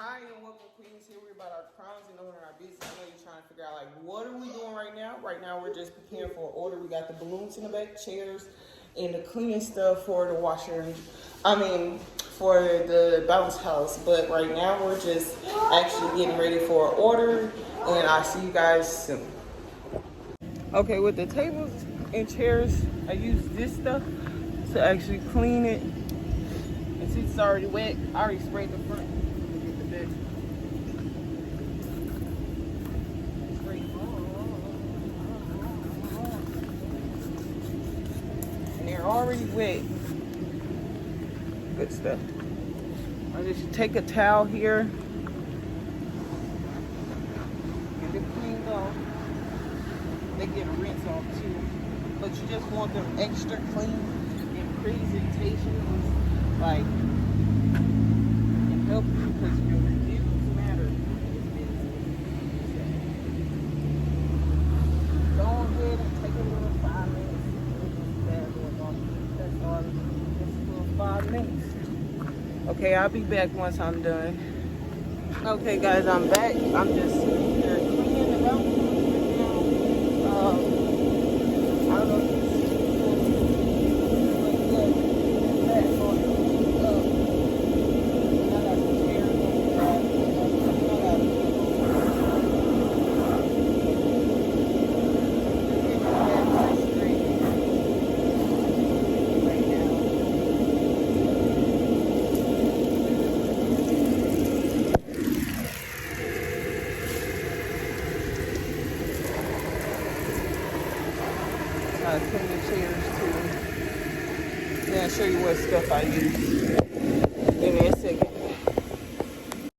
Hi and welcome, Queens. Here we're about our crowns and owning our business. I know you're trying to figure out like what are we doing right now. Right now we're just preparing for an order. We got the balloons in the back, chairs, and the cleaning stuff for the washer. For the bounce house. But right now we're just actually getting ready for an order, and I'll see you guys soon. Okay, with the tables and chairs, I use this stuff to actually clean it. And since it's already wet, I already sprayed the front. And they're already wet. Good stuff. I just take a towel here, get it cleaned off. They get a rinse off too, but you just want them extra clean and presentations, like, and help you because your reviews matter. Go ahead and take a little 5 minutes. That's all. Just a little 5 minutes. Okay, I'll be back once I'm done. Okay, guys, I'm back. I'm just sitting here cleaning the balcony now. I don't know if you see that on it. I got some chairs on the side. Clean the chairs too. Then I'll show you what stuff I use.